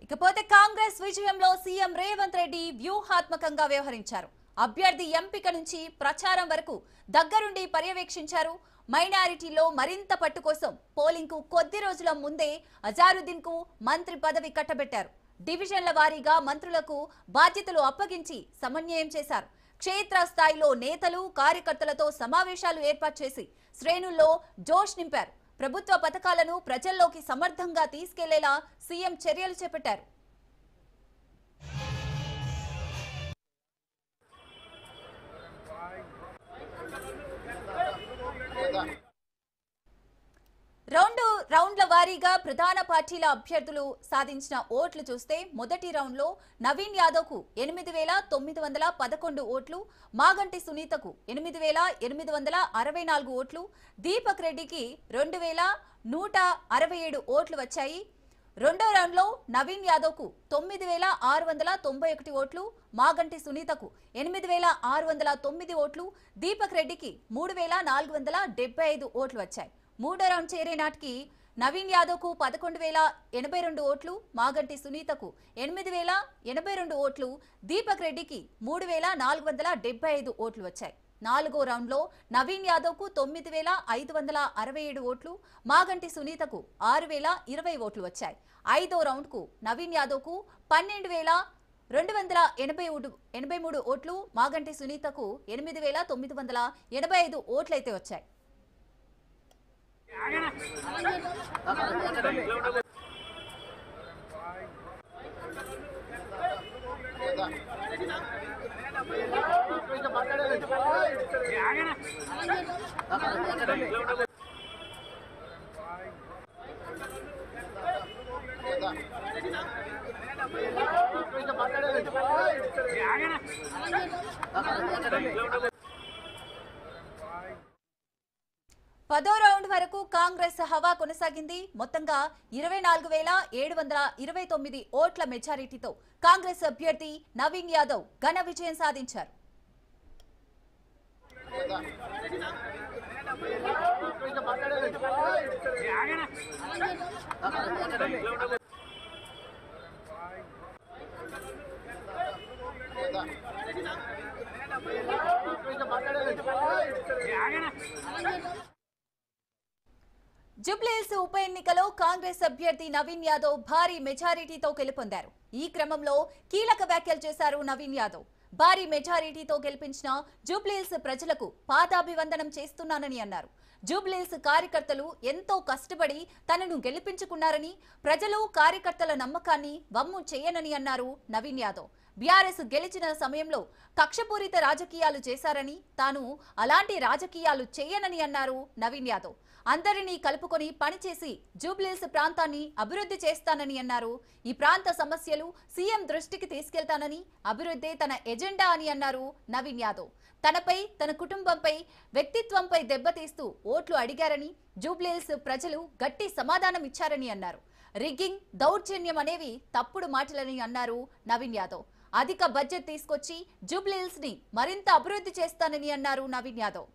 ఇకపోతే కాంగ్రెస్ విజయంలో సీఎం రేవంత్ రెడ్డి వ్యూహాత్మకంగా వ్యవహరించారు. అభ్యర్థి ఎంపిక నుంచి ప్రచారం వరకు దగ్గరుండి పర్యవేక్షించారు. మైనారిటీలో మరింత పట్టు కోసం పోలింగ్ కు కొద్ది రోజుల ముందే అజారుద్దీన్ కు మంత్రి పదవి కట్టబెట్టారు. డివిజన్ల వారీగా మంత్రులకు బాధ్యతలు అప్పగించి సమన్వయం చేశారు. క్షేత్ర స్థాయిలో నేతలు కార్యకర్తలతో సమావేశాలు ఏర్పాటు చేసి శ్రేణుల్లో జోష్ నింపారు. ప్రభుత్వ పథకాలను ప్రజల్లోకి సమర్థంగా తీసుకెళ్లేలా సీఎం చర్యలు చేపట్టారు. రౌండ్ల వారీగా ప్రధాన పార్టీల అభ్యర్థులు సాధించిన ఓట్లు చూస్తే మొదటి రౌండ్ లో నవీన్ యాదవ్ కు 8,911 ఓట్లు, మాగంటి సునీతకు 8,864 ఓట్లు, దీపక్ రెడ్డికి 2,167 ఓట్లు వచ్చాయి. రెండో రౌండ్ లో నవీన్ యాదవ్ కు 9,691 ఓట్లు, మాగంటి సునీతకు 8,609 ఓట్లు, దీపక్ రెడ్డికి 3,475 ఓట్లు వచ్చాయి. మూడో రౌండ్ చేరే నాటికి నవీన్ యాదవ్ కు 11,082 ఓట్లు, మాగంటి సునీతకు 8,082 ఓట్లు, దీపక్ రెడ్డికి 3,475 ఓట్లు వచ్చాయి. నాలుగో రౌండ్ లో నవీన్ యాదవ్ కు 9,567 ఓట్లు, మాగంటి సునీతకు 6,020 ఓట్లు వచ్చాయి. ఐదో రౌండ్ కు నవీన్ యాదవ్ కు 12,283 ఓట్లు, మాగంటి సునీతకు 8,985 ఓట్లయితే వచ్చాయి. పదో రౌండ్ వరకు కాంగ్రెస్ హవా కొనసాగింది. మొత్తంగా 24,729 ఓట్ల మెజారిటీతో కాంగ్రెస్ అభ్యర్థి నవీన్ యాదవ్ ఘన విజయం సాధించారు. జూబ్లీహిల్స్ ఉప ఎన్నికలో కాంగ్రెస్ అభ్యర్థి నవీన్ యాదవ్ భారీ మెజారిటీతో గెలుపొందారు. ఈ క్రమంలో కీలక వ్యాఖ్యలు చేశారు నవీన్ యాదవ్. భారీ మెజారిటీతో గెలిపించిన జూబ్లీహిల్స్ ప్రజలకు పాదాభివందనం చేస్తున్నానని అన్నారు. జూబ్లీహిల్స్ కార్యకర్తలు ఎంతో కష్టపడి తనను గెలిపించుకున్నారని, ప్రజలు కార్యకర్తల నమ్మకాన్ని వమ్ము చేయనని అన్నారు నవీన్ యాదవ్. బీఆర్ఎస్ గెలిచిన సమయంలో కక్షపూరిత రాజకీయాలు చేశారని, తాను అలాంటి రాజకీయాలు చేయనని అన్నారు నవీన్ యాదవ్. అందరినీ కలుపుకొని పనిచేసి జూబ్లీహిల్స్ ప్రాంతాన్ని అభివృద్ధి చేస్తానని అన్నారు. ఈ ప్రాంత సమస్యలు సీఎం దృష్టికి తీసుకెళ్తానని, అభివృద్ధి తన ఎజెండా అని అన్నారు నవీన్ యాదవ్. తనపై, తన కుటుంబంపై, వ్యక్తిత్వంపై దెబ్బతీస్తూ ఓట్లు అడిగారని, జూబ్లీహిల్స్ ప్రజలు గట్టి సమాధానం ఇచ్చారని అన్నారు. రిగ్గింగ్, దౌర్జన్యం అనేవి తప్పుడు మాటలని అన్నారు నవీన్ యాదవ్. అధిక బడ్జెట్ తీసుకొచ్చి జూబ్లీహిల్స్ ని మరింత అభివృద్ధి చేస్తానని అన్నారు నవీన్ యాదవ్.